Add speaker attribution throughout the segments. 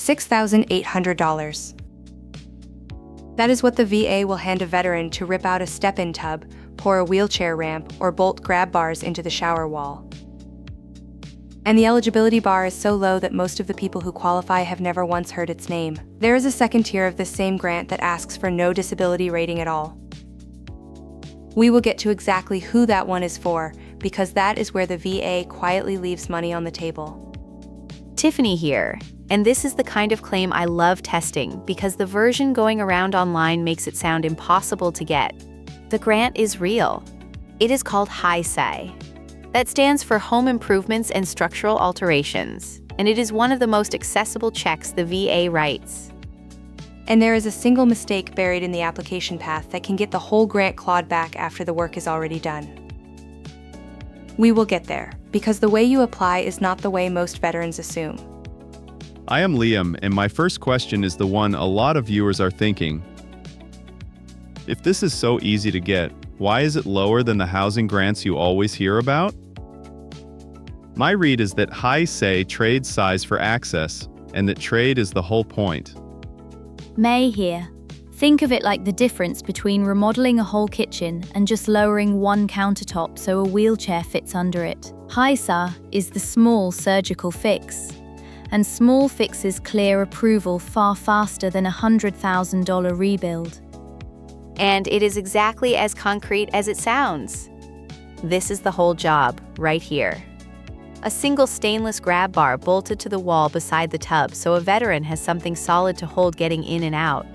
Speaker 1: $6,800. That is what the VA will hand a veteran to rip out a step-in tub, pour a wheelchair ramp, or bolt grab bars into the shower wall. And the eligibility bar is so low that most of the people who qualify have never once heard its name. There is a second tier of this same grant that asks for no disability rating at all. We will get to exactly who that one is for, because that is where the VA quietly leaves money on the table.
Speaker 2: Tiffany here, and this is the kind of claim I love testing because the version going around online makes it sound impossible to get. The grant is real. It is called HISA. That stands for Home Improvements and Structural Alterations, and it is one of the most accessible checks the VA writes.
Speaker 1: And there is a single mistake buried in the application path that can get the whole grant clawed back after the work is already done. We will get there, because the way you apply is not the way most veterans assume.
Speaker 3: I am Liam, and my first question is the one a lot of viewers are thinking. If this is so easy to get, why is it lower than the housing grants you always hear about? My read is that HISA trades size for access, and that trade is the whole point.
Speaker 4: May here. Think of it like the difference between remodeling a whole kitchen and just lowering one countertop so a wheelchair fits under it. HISA is the small surgical fix, and small fixes clear approval far faster than a $100,000 rebuild.
Speaker 2: And it is exactly as concrete as it sounds. This is the whole job, right here. A single stainless grab bar bolted to the wall beside the tub so a veteran has something solid to hold getting in and out.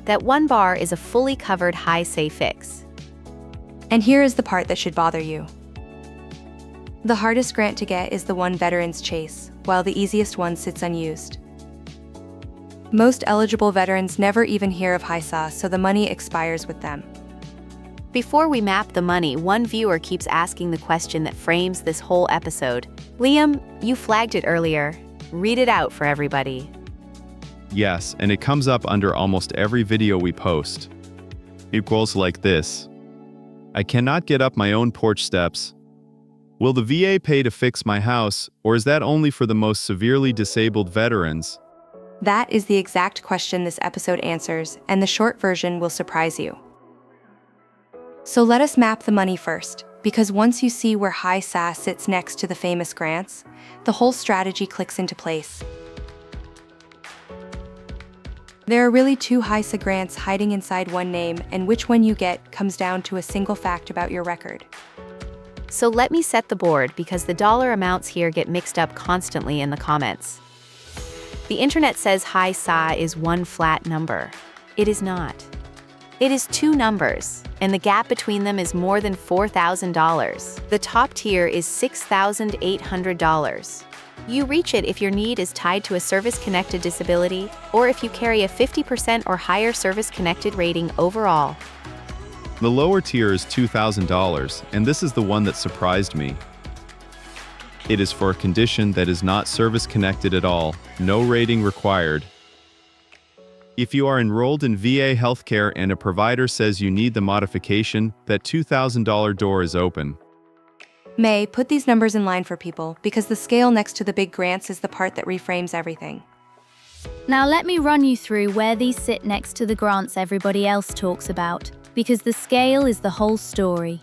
Speaker 2: That one bar is a fully covered HISA fix.
Speaker 1: And here is the part that should bother you. The hardest grant to get is the one veterans chase, while the easiest one sits unused. Most eligible veterans never even hear of HISA, so the money expires with them.
Speaker 2: Before we map the money, one viewer keeps asking the question that frames this whole episode. Liam, you flagged it earlier. Read it out for everybody.
Speaker 3: Yes, and it comes up under almost every video we post. It goes like this. I cannot get up my own porch steps. Will the VA pay to fix my house, or is that only for the most severely disabled veterans?
Speaker 1: That is the exact question this episode answers, and the short version will surprise you. So let us map the money first, because once you see where HISA sits next to the famous grants, the whole strategy clicks into place. There are really two HISA grants hiding inside one name, and which one you get comes down to a single fact about your record.
Speaker 2: So let me set the board because the dollar amounts here get mixed up constantly in the comments. The internet says HISA is one flat number. It is not. It is two numbers, and the gap between them is more than $4,000. The top tier is $6,800. You reach it if your need is tied to a service-connected disability, or if you carry a 50% or higher service-connected rating overall.
Speaker 3: The lower tier is $2,000, and this is the one that surprised me. It is for a condition that is not service-connected at all, no rating required. If you are enrolled in VA healthcare and a provider says you need the modification, that $2,000 door is open.
Speaker 1: May, put these numbers in line for people, because the scale next to the big grants is the part that reframes everything.
Speaker 4: Now let me run you through where these sit next to the grants everybody else talks about, because the scale is the whole story.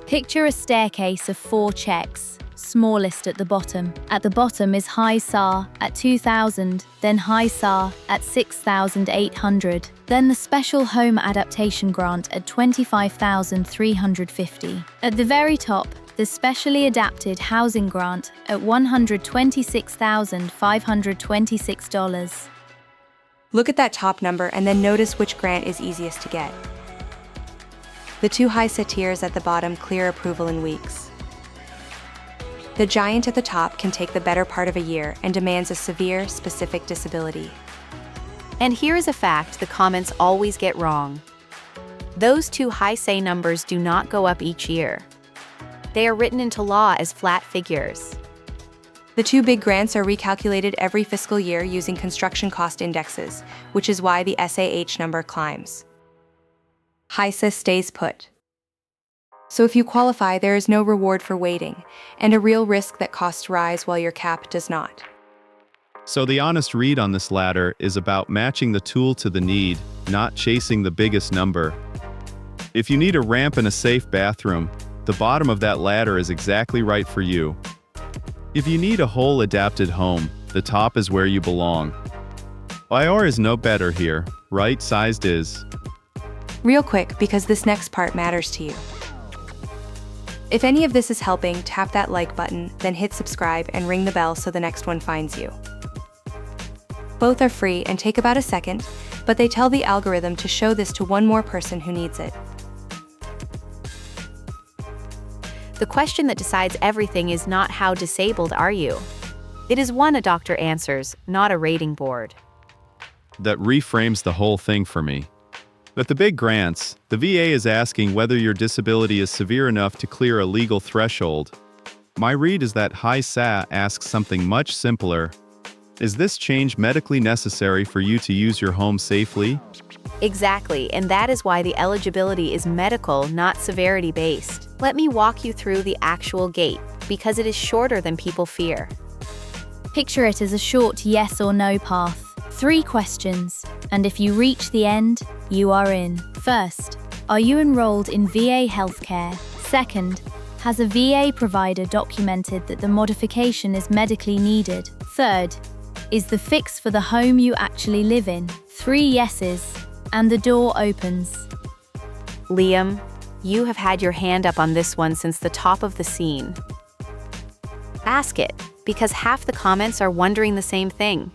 Speaker 4: Picture a staircase of 4 checks, smallest at the bottom. At the bottom is HISA at $2,000, then HISA at $6,800, then the Special Home Adaptation Grant at $25,350. At the very top, the Specially Adapted Housing Grant at $126,526.
Speaker 1: Look at that top number and then notice which grant is easiest to get. The two HISA tiers at the bottom clear approval in weeks. The giant at the top can take the better part of a year and demands a severe, specific disability.
Speaker 2: And here is a fact the comments always get wrong. Those two HISA numbers do not go up each year. They are written into law as flat figures.
Speaker 1: The two big grants are recalculated every fiscal year using construction cost indexes, which is why the SAH number climbs. HISA stays put. So if you qualify, there is no reward for waiting, and a real risk that costs rise while your cap does not.
Speaker 3: So the honest read on this ladder is about matching the tool to the need, not chasing the biggest number. If you need a ramp and a safe bathroom, the bottom of that ladder is exactly right for you. If you need a whole adapted home, the top is where you belong. IR is no better here, right-sized is.
Speaker 1: Real quick, because this next part matters to you. If any of this is helping, tap that like button, then hit subscribe and ring the bell so the next one finds you. Both are free and take about a second, but they tell the algorithm to show this to one more person who needs it.
Speaker 2: The question that decides everything is not how disabled are you. It is one a doctor answers, not a rating board.
Speaker 3: That reframes the whole thing for me. With the big grants, the VA is asking whether your disability is severe enough to clear a legal threshold. My read is that HISA asks something much simpler. Is this change medically necessary for you to use your home safely?
Speaker 2: Exactly, and that is why the eligibility is medical, not severity-based. Let me walk you through the actual gate, because it is shorter than people fear.
Speaker 4: Picture it as a short yes or no path. 3 questions, and if you reach the end, you are in. First, are you enrolled in VA healthcare? Second, has a VA provider documented that the modification is medically needed? Third, is the fix for the home you actually live in? 3 yeses, and the door opens.
Speaker 2: Liam, you have had your hand up on this one since the top of the scene. Ask it, because half the comments are wondering the same thing.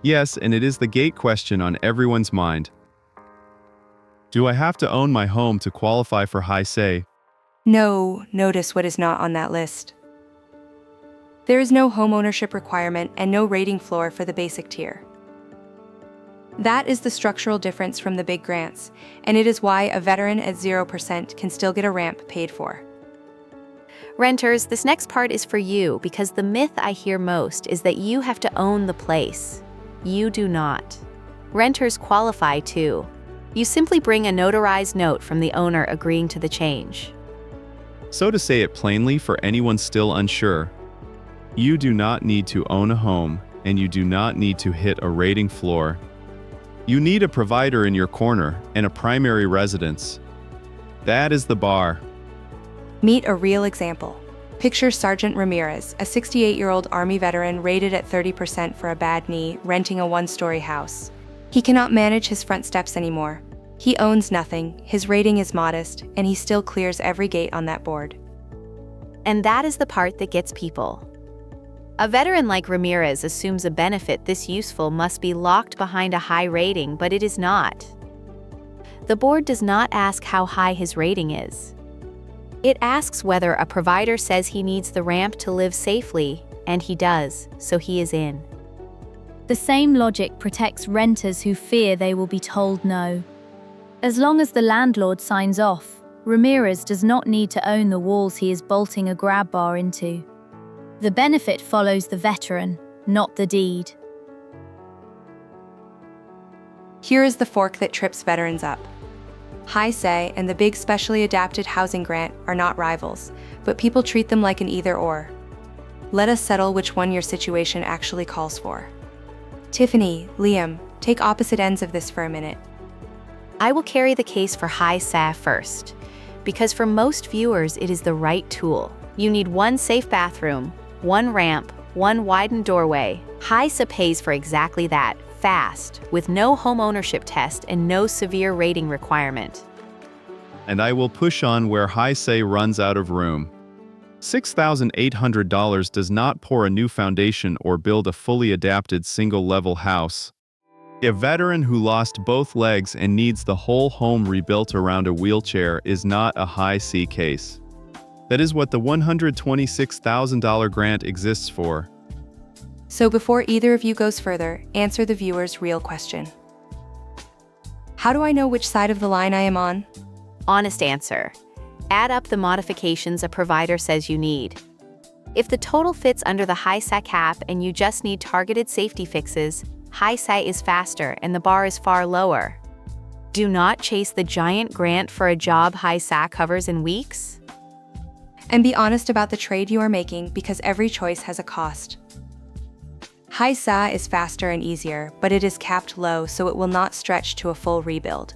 Speaker 3: Yes, and it is the gate question on everyone's mind. Do I have to own my home to qualify for HISA?
Speaker 1: No, notice what is not on that list. There is no homeownership requirement and no rating floor for the basic tier. That is the structural difference from the big grants, and it is why a veteran at 0% can still get a ramp paid for.
Speaker 2: Renters, this next part is for you because the myth I hear most is that you have to own the place. You do not. Renters qualify too. You simply bring a notarized note from the owner agreeing to the change.
Speaker 3: So to say it plainly for anyone still unsure, you do not need to own a home, and you do not need to hit a rating floor. You need a provider in your corner and a primary residence. That is the bar.
Speaker 1: Meet a real example. Picture Sergeant Ramirez, a 68-year-old Army veteran rated at 30% for a bad knee, renting a 1-story house. He cannot manage his front steps anymore. He owns nothing, his rating is modest, and he still clears every gate on that board.
Speaker 2: And that is the part that gets people. A veteran like Ramirez assumes a benefit this useful must be locked behind a high rating, but it is not. The board does not ask how high his rating is. It asks whether a provider says he needs the ramp to live safely, and he does, so he is in.
Speaker 4: The same logic protects renters who fear they will be told no. As long as the landlord signs off, Ramirez does not need to own the walls he is bolting a grab bar into. The benefit follows the veteran, not the deed.
Speaker 1: Here is the fork that trips veterans up. HISA and the big specially adapted housing grant are not rivals, but people treat them like an either-or. Let us settle which one your situation actually calls for. Tiffany, Liam, take opposite ends of this for a minute.
Speaker 2: I will carry the case for HISA first, because for most viewers it is the right tool. You need 1 safe bathroom, 1 ramp, 1 widened doorway. HISA pays for exactly that, fast, with no homeownership test and no severe rating requirement.
Speaker 3: And I will push on where HISA runs out of room. $6,800 does not pour a new foundation or build a fully adapted single-level house. A veteran who lost both legs and needs the whole home rebuilt around a wheelchair is not a HISA case. That is what the $126,000 grant exists for.
Speaker 1: So before either of you goes further, answer the viewer's real question. How do I know which side of the line I am on?
Speaker 2: Honest answer. Add up the modifications a provider says you need. If the total fits under the HISA cap and you just need targeted safety fixes, HISA is faster and the bar is far lower. Do not chase the giant grant for a job HISA covers in weeks.
Speaker 1: And be honest about the trade you are making because every choice has a cost. HISA is faster and easier, but it is capped low so it will not stretch to a full rebuild.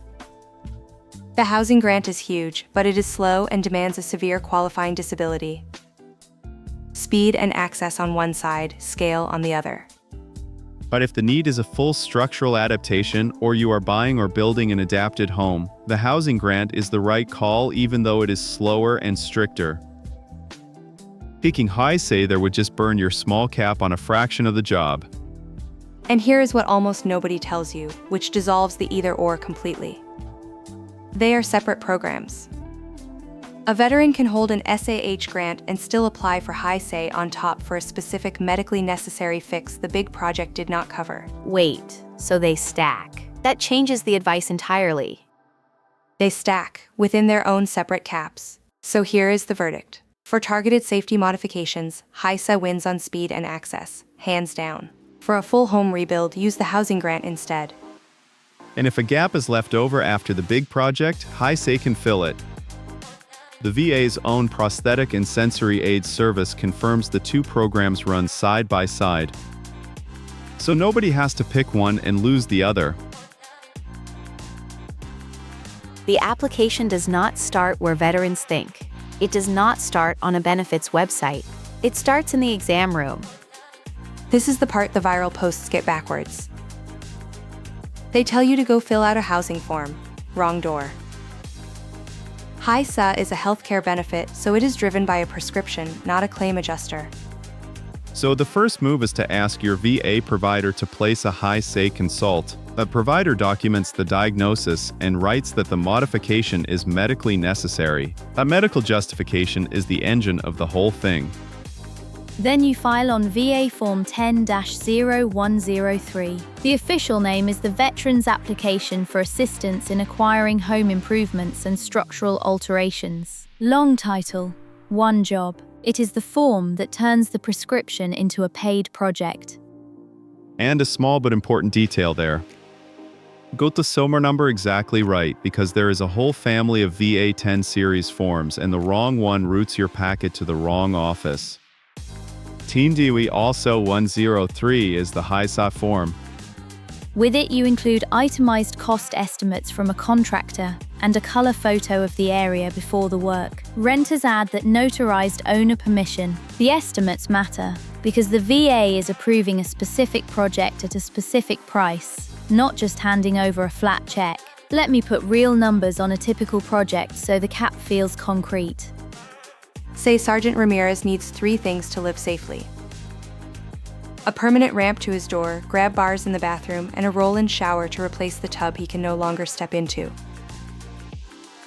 Speaker 1: The housing grant is huge, but it is slow and demands a severe qualifying disability. Speed and access on one side, scale on the other.
Speaker 3: But if the need is a full structural adaptation or you are buying or building an adapted home, the housing grant is the right call even though it is slower and stricter. Picking HISA there would just burn your small cap on a fraction of the job.
Speaker 1: And here is what almost nobody tells you, which dissolves the either-or completely. They are separate programs. A veteran can hold an SAH grant and still apply for HISA on top for a specific medically necessary fix the big project did not cover.
Speaker 2: Wait, so they stack. That changes the advice entirely.
Speaker 1: They stack within their own separate caps. So here is the verdict. For targeted safety modifications, HISA wins on speed and access, hands down. For a full home rebuild, use the housing grant instead.
Speaker 3: And if a gap is left over after the big project, HISA can fill it. The VA's own prosthetic and sensory aid service confirms the two programs run side by side. So nobody has to pick one and lose the other.
Speaker 2: The application does not start where veterans think. It does not start on a benefits website. It starts in the exam room.
Speaker 1: This is the part the viral posts get backwards. They tell you to go fill out a housing form. Wrong door. HISA is a healthcare benefit, so it is driven by a prescription, not a claim adjuster.
Speaker 3: So the first move is to ask your VA provider to place a HISA consult. The provider documents the diagnosis and writes that the modification is medically necessary. A medical justification is the engine of the whole thing.
Speaker 4: Then you file on VA Form 10-0103. The official name is the Veterans Application for Assistance in Acquiring Home Improvements and Structural Alterations. Long title, one job. It is the form that turns the prescription into a paid project.
Speaker 3: And a small but important detail there. Got the SOMR number exactly right because there is a whole family of VA 10 series forms and the wrong one routes your packet to the wrong office. Team Dewey also 103 is the HISA form.
Speaker 4: With it, you include itemized cost estimates from a contractor and a color photo of the area before the work. Renters add that notarized owner permission. The estimates matter because the VA is approving a specific project at a specific price, not just handing over a flat check. Let me put real numbers on a typical project so the cap feels concrete.
Speaker 1: Say Sergeant Ramirez needs 3 things to live safely. A permanent ramp to his door, grab bars in the bathroom, and a roll-in shower to replace the tub he can no longer step into.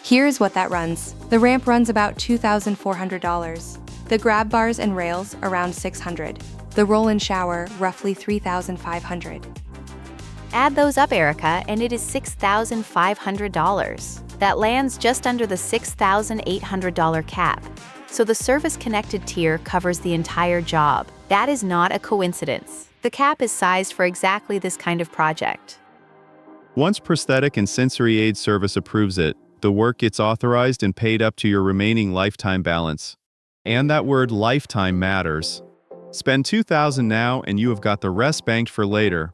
Speaker 1: Here's what that runs. The ramp runs about $2,400. The grab bars and rails around $600. The roll-in shower roughly $3,500.
Speaker 2: Add those up, Erica, and it is $6,500. That lands just under the $6,800 cap. So the service-connected tier covers the entire job. That is not a coincidence. The cap is sized for exactly this kind of project.
Speaker 3: Once prosthetic and sensory aid service approves it, the work gets authorized and paid up to your remaining lifetime balance. And that word lifetime matters. Spend $2,000 now and you have got the rest banked for later.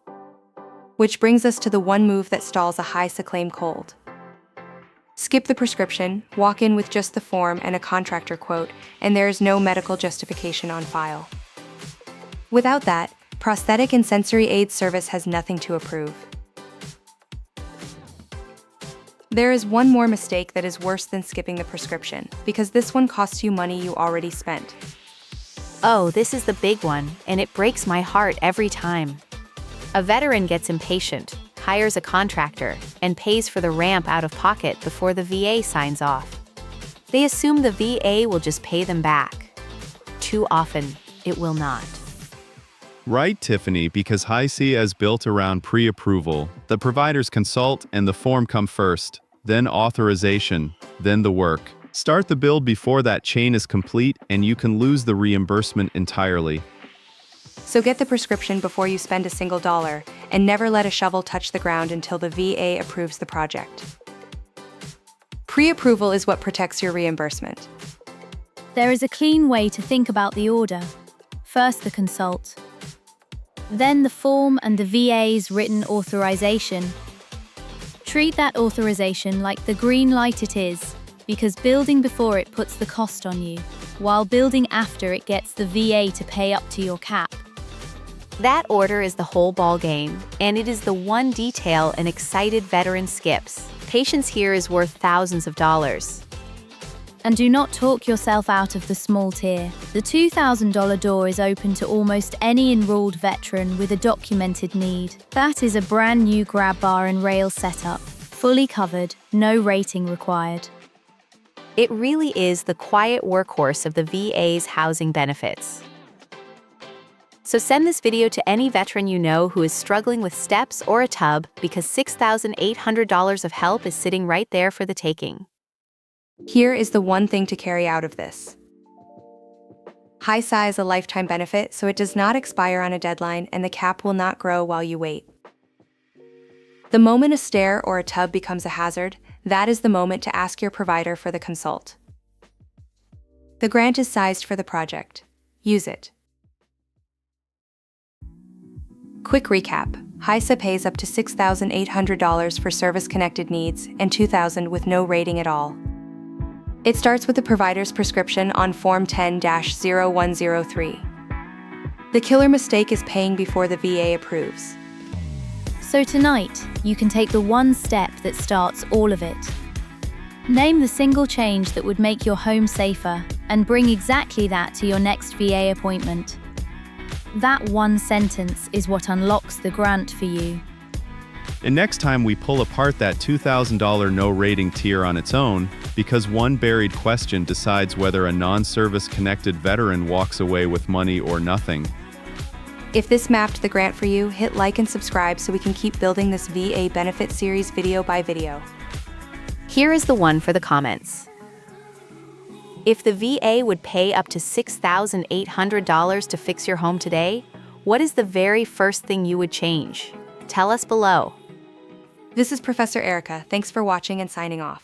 Speaker 1: Which brings us to the one move that stalls a HISA claim cold. Skip the prescription, walk in with just the form and a contractor quote, and there is no medical justification on file. Without that, prosthetic and sensory aid service has nothing to approve. There is one more mistake that is worse than skipping the prescription, because this one costs you money you already spent.
Speaker 2: Oh, this is the big one, and it breaks my heart every time. A veteran gets impatient, hires a contractor, and pays for the ramp out of pocket before the VA signs off. They assume the VA will just pay them back. Too often, it will not.
Speaker 3: Right, Tiffany, because HISA is built around pre-approval. The providers consult and the form come first, then authorization, then the work. Start the build before that chain is complete and you can lose the reimbursement entirely.
Speaker 1: So get the prescription before you spend a single dollar, and never let a shovel touch the ground until the VA approves the project. Pre-approval is what protects your reimbursement.
Speaker 4: There is a clean way to think about the order. First, the consult. Then the form and the VA's written authorization. Treat that authorization like the green light it is, because building before it puts the cost on you, while building after it gets the VA to pay up to your cap.
Speaker 2: That order is the whole ball game, and it is the one detail an excited veteran skips. Patience here is worth thousands of dollars.
Speaker 4: And do not talk yourself out of the small tier. The $2,000 door is open to almost any enrolled veteran with a documented need. That is a brand new grab bar and rail setup, fully covered, no rating required.
Speaker 2: It really is the quiet workhorse of the VA's housing benefits. So send this video to any veteran you know who is struggling with steps or a tub, because $6,800 of help is sitting right there for the taking.
Speaker 1: Here is the one thing to carry out of this. HISA is a lifetime benefit, so it does not expire on a deadline and the cap will not grow while you wait. The moment a stair or a tub becomes a hazard, that is the moment to ask your provider for the consult. The grant is sized for the project. Use it. Quick recap. HISA pays up to $6,800 for service-connected needs and $2,000 with no rating at all. It starts with the provider's prescription on Form 10-0103. The killer mistake is paying before the VA approves.
Speaker 4: So tonight, you can take the one step that starts all of it. Name the single change that would make your home safer and bring exactly that to your next VA appointment. That one sentence is what unlocks the grant for you.
Speaker 3: And next time we pull apart that $2,000 no rating tier on its own, because one buried question decides whether a non-service connected veteran walks away with money or nothing.
Speaker 1: If this mapped the grant for you, hit like and subscribe so we can keep building this VA benefit series video by video.
Speaker 2: Here is the one for the comments. If the VA would pay up to $6,800 to fix your home today, what is the very first thing you would change? Tell us below.
Speaker 1: This is Professor Erica. Thanks for watching and signing off.